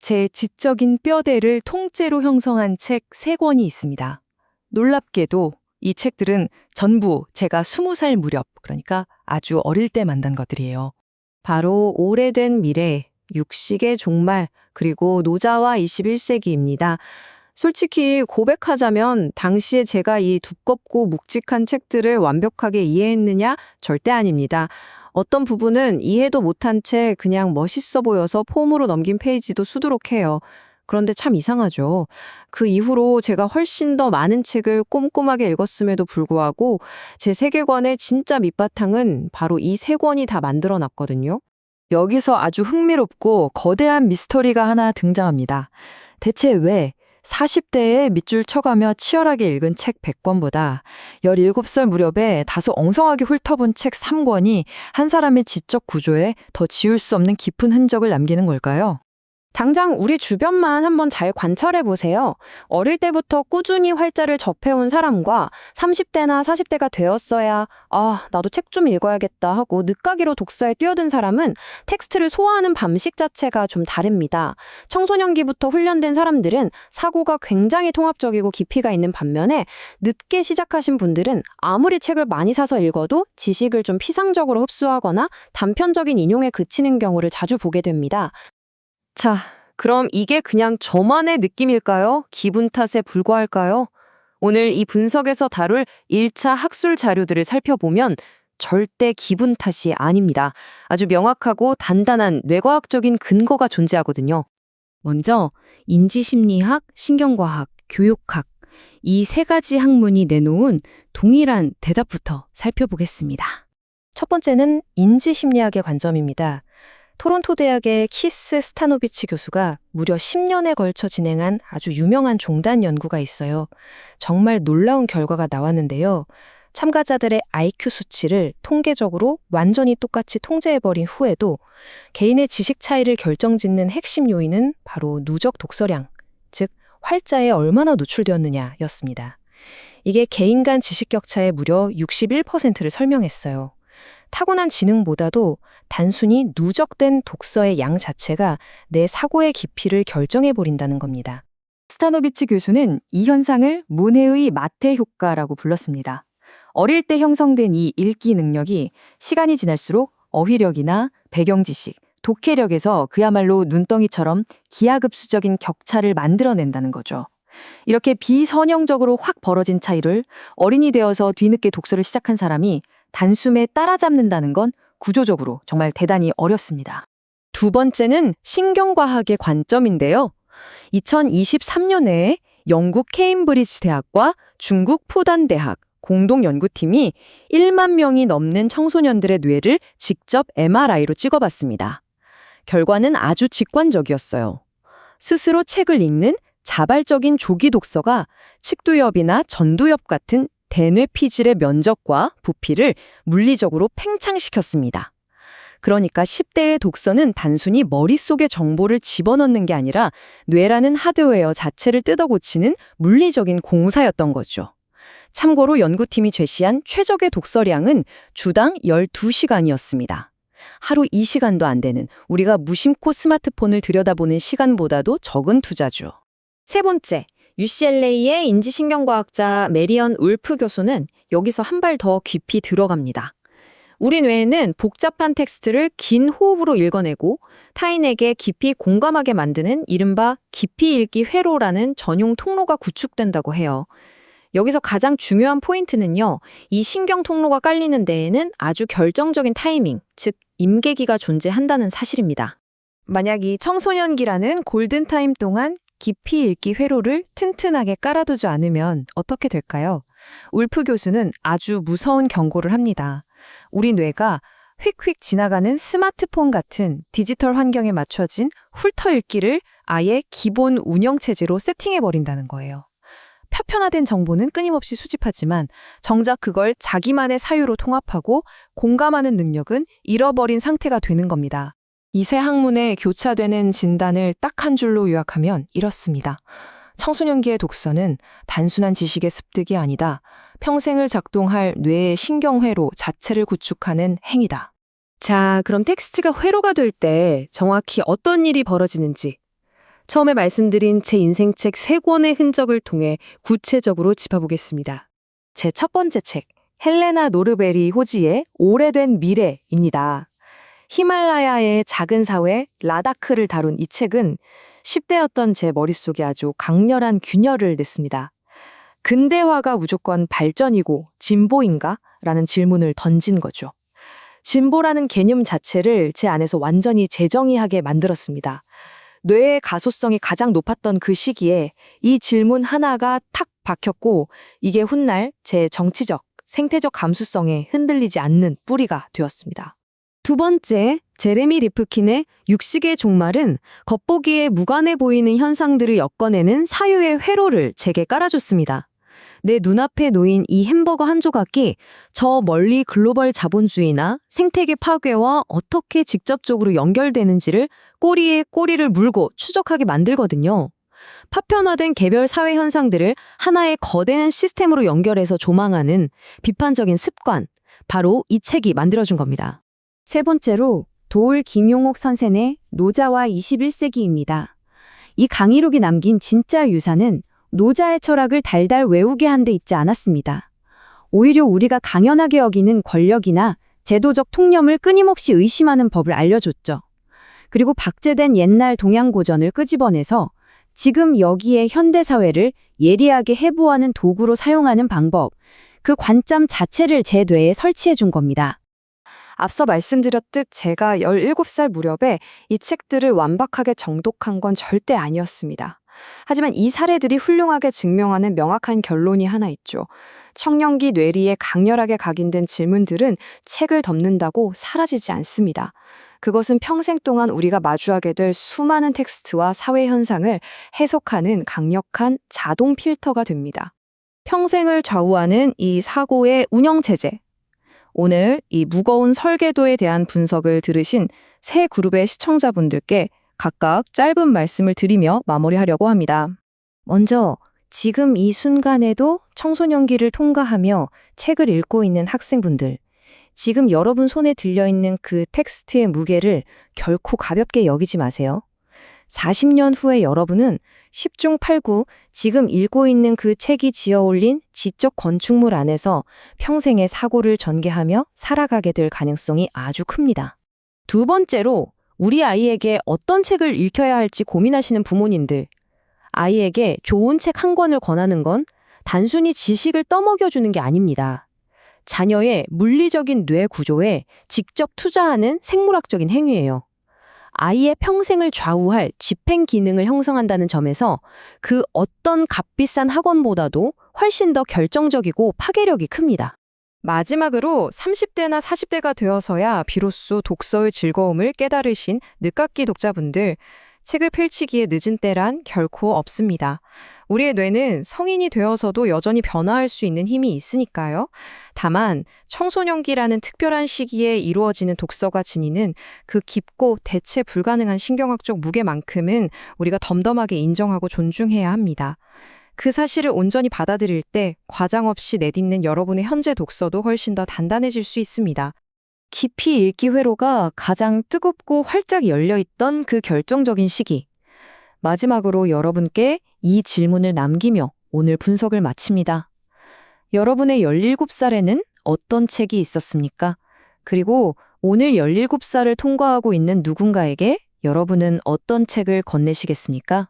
제 지적인 뼈대를 통째로 형성한 책 3권이 있습니다. 놀랍게도 이 책들은 전부 제가 20살 무렵, 그러니까 아주 어릴 때 만난 것들이에요. 바로 오래된 미래, 육식의 종말, 그리고 노자와 21세기입니다. 솔직히 고백하자면 당시에 제가 이 두껍고 묵직한 책들을 완벽하게 이해했느냐? 절대 아닙니다. 어떤 부분은 이해도 못한 채 그냥 멋있어 보여서 폼으로 넘긴 페이지도 수두룩해요. 그런데 참 이상하죠. 그 이후로 제가 훨씬 더 많은 책을 꼼꼼하게 읽었음에도 불구하고 제 세계관의 진짜 밑바탕은 바로 이 3권이 다 만들어놨거든요. 여기서 아주 흥미롭고 거대한 미스터리가 하나 등장합니다. 대체 왜 40대에 밑줄 쳐가며 치열하게 읽은 책 100권보다 17살 무렵에 다소 엉성하게 훑어본 책 3권이 한 사람의 지적 구조에 더 지울 수 없는 깊은 흔적을 남기는 걸까요? 당장 우리 주변만 한번 잘 관찰해 보세요. 어릴 때부터 꾸준히 활자를 접해온 사람과 30대나 40대가 되었어야 나도 책 좀 읽어야겠다 하고 늦가기로 독서에 뛰어든 사람은 텍스트를 소화하는 방식 자체가 좀 다릅니다. 청소년기부터 훈련된 사람들은 사고가 굉장히 통합적이고 깊이가 있는 반면에 늦게 시작하신 분들은 아무리 책을 많이 사서 읽어도 지식을 좀 피상적으로 흡수하거나 단편적인 인용에 그치는 경우를 자주 보게 됩니다. 자, 그럼 이게 그냥 저만의 느낌일까요? 기분 탓에 불과할까요? 오늘 이 분석에서 다룰 1차 학술 자료들을 살펴보면 절대 기분 탓이 아닙니다. 아주 명확하고 단단한 뇌과학적인 근거가 존재하거든요. 먼저 인지심리학, 신경과학, 교육학 이 3가지 학문이 내놓은 동일한 대답부터 살펴보겠습니다. 첫 번째는 인지심리학의 관점입니다. 토론토 대학의 키스 스타노비치 교수가 무려 10년에 걸쳐 진행한 아주 유명한 종단 연구가 있어요. 정말 놀라운 결과가 나왔는데요. 참가자들의 IQ 수치를 통계적으로 완전히 똑같이 통제해버린 후에도 개인의 지식 차이를 결정짓는 핵심 요인은 바로 누적 독서량, 즉 활자에 얼마나 노출되었느냐였습니다. 이게 개인 간 지식 격차의 무려 61%를 설명했어요. 타고난 지능보다도 단순히 누적된 독서의 양 자체가 내 사고의 깊이를 결정해버린다는 겁니다. 스타노비치 교수는 이 현상을 문해의 마태 효과라고 불렀습니다. 어릴 때 형성된 이 읽기 능력이 시간이 지날수록 어휘력이나 배경 지식, 독해력에서 그야말로 눈덩이처럼 기하급수적인 격차를 만들어낸다는 거죠. 이렇게 비선형적으로 확 벌어진 차이를 어린이 되어서 뒤늦게 독서를 시작한 사람이 단숨에 따라잡는다는 건 구조적으로 정말 대단히 어렵습니다. 두 번째는 신경과학의 관점인데요. 2023년에 영국 케임브리지 대학과 중국 푸단 대학 공동 연구팀이 1만 명이 넘는 청소년들의 뇌를 직접 MRI로 찍어봤습니다. 결과는 아주 직관적이었어요. 스스로 책을 읽는 자발적인 조기 독서가 측두엽이나 전두엽 같은 대뇌 피질의 면적과 부피를 물리적으로 팽창시켰습니다. 그러니까 10대의 독서는 단순히 머릿속에 정보를 집어넣는 게 아니라 뇌라는 하드웨어 자체를 뜯어고치는 물리적인 공사였던 거죠. 참고로 연구팀이 제시한 최적의 독서량은 주당 12시간이었습니다. 하루 2시간도 안 되는 우리가 무심코 스마트폰을 들여다보는 시간보다도 적은 투자죠. 세 번째, UCLA의 인지신경과학자 메리언 울프 교수는 여기서 한 발 더 깊이 들어갑니다. 우리 뇌에는 복잡한 텍스트를 긴 호흡으로 읽어내고 타인에게 깊이 공감하게 만드는 이른바 깊이 읽기 회로라는 전용 통로가 구축된다고 해요. 여기서 가장 중요한 포인트는요, 이 신경 통로가 깔리는 데에는 아주 결정적인 타이밍, 즉 임계기가 존재한다는 사실입니다. 만약 이 청소년기라는 골든타임 동안 깊이 읽기 회로를 튼튼하게 깔아두지 않으면 어떻게 될까요? 울프 교수는 아주 무서운 경고를 합니다. 우리 뇌가 휙휙 지나가는 스마트폰 같은 디지털 환경에 맞춰진 훑어읽기를 아예 기본 운영체제로 세팅해버린다는 거예요. 표편화된 정보는 끊임없이 수집하지만 정작 그걸 자기만의 사유로 통합하고 공감하는 능력은 잃어버린 상태가 되는 겁니다. 이 세 학문의 교차되는 진단을 딱 한 줄로 요약하면 이렇습니다. 청소년기의 독서는 단순한 지식의 습득이 아니다. 평생을 작동할 뇌의 신경회로 자체를 구축하는 행위다. 자, 그럼 텍스트가 회로가 될 때 정확히 어떤 일이 벌어지는지 처음에 말씀드린 제 인생책 3권의 흔적을 통해 구체적으로 짚어보겠습니다. 제 첫 번째 책, 헬레나 노르베리 호지의 오래된 미래입니다. 히말라야의 작은 사회 라다크를 다룬 이 책은 10대였던 제 머릿속에 아주 강렬한 균열을 냈습니다. 근대화가 무조건 발전이고 진보인가? 라는 질문을 던진 거죠. 진보라는 개념 자체를 제 안에서 완전히 재정의하게 만들었습니다. 뇌의 가소성이 가장 높았던 그 시기에 이 질문 하나가 탁 박혔고 이게 훗날 제 정치적, 생태적 감수성에 흔들리지 않는 뿌리가 되었습니다. 두 번째, 제레미 리프킨의 육식의 종말은 겉보기에 무관해 보이는 현상들을 엮어내는 사유의 회로를 제게 깔아줬습니다. 내 눈앞에 놓인 이 햄버거 한 조각이 저 멀리 글로벌 자본주의나 생태계 파괴와 어떻게 직접적으로 연결되는지를 꼬리에 꼬리를 물고 추적하게 만들거든요. 파편화된 개별 사회 현상들을 하나의 거대한 시스템으로 연결해서 조망하는 비판적인 습관, 바로 이 책이 만들어준 겁니다. 세 번째로 도올 김용옥 선생의 노자와 21세기입니다. 이 강의록이 남긴 진짜 유산은 노자의 철학을 달달 외우게 한 데 있지 않았습니다. 오히려 우리가 강연하게 여기는 권력이나 제도적 통념을 끊임없이 의심하는 법을 알려줬죠. 그리고 박제된 옛날 동양 고전을 끄집어내서 지금 여기에 현대사회를 예리하게 해부하는 도구로 사용하는 방법, 그 관점 자체를 제 뇌에 설치해 준 겁니다. 앞서 말씀드렸듯 제가 17살 무렵에 이 책들을 완벽하게 정독한 건 절대 아니었습니다. 하지만 이 사례들이 훌륭하게 증명하는 명확한 결론이 하나 있죠. 청년기 뇌리에 강렬하게 각인된 질문들은 책을 덮는다고 사라지지 않습니다. 그것은 평생 동안 우리가 마주하게 될 수많은 텍스트와 사회 현상을 해석하는 강력한 자동 필터가 됩니다. 평생을 좌우하는 이 사고의 운영체제. 오늘 이 무거운 설계도에 대한 분석을 들으신 세 그룹의 시청자분들께 각각 짧은 말씀을 드리며 마무리하려고 합니다. 먼저 지금 이 순간에도 청소년기를 통과하며 책을 읽고 있는 학생분들, 지금 여러분 손에 들려있는 그 텍스트의 무게를 결코 가볍게 여기지 마세요. 40년 후에 여러분은 10중 8구 지금 읽고 있는 그 책이 지어올린 지적 건축물 안에서 평생의 사고를 전개하며 살아가게 될 가능성이 아주 큽니다. 두 번째로 우리 아이에게 어떤 책을 읽혀야 할지 고민하시는 부모님들, 아이에게 좋은 책 한 권을 권하는 건 단순히 지식을 떠먹여주는 게 아닙니다. 자녀의 물리적인 뇌 구조에 직접 투자하는 생물학적인 행위예요. 아이의 평생을 좌우할 집행 기능을 형성한다는 점에서 그 어떤 값비싼 학원보다도 훨씬 더 결정적이고 파괴력이 큽니다. 마지막으로 30대나 40대가 되어서야 비로소 독서의 즐거움을 깨달으신 늦깎이 독자분들, 책을 펼치기에 늦은 때란 결코 없습니다. 우리의 뇌는 성인이 되어서도 여전히 변화할 수 있는 힘이 있으니까요. 다만 청소년기라는 특별한 시기에 이루어지는 독서가 지니는 그 깊고 대체 불가능한 신경학적 무게만큼은 우리가 덤덤하게 인정하고 존중해야 합니다. 그 사실을 온전히 받아들일 때 과장 없이 내딛는 여러분의 현재 독서도 훨씬 더 단단해질 수 있습니다. 깊이 읽기 회로가 가장 뜨겁고 활짝 열려있던 그 결정적인 시기. 마지막으로 여러분께 이 질문을 남기며 오늘 분석을 마칩니다. 여러분의 17살에는 어떤 책이 있었습니까? 그리고 오늘 17살을 통과하고 있는 누군가에게 여러분은 어떤 책을 건네시겠습니까?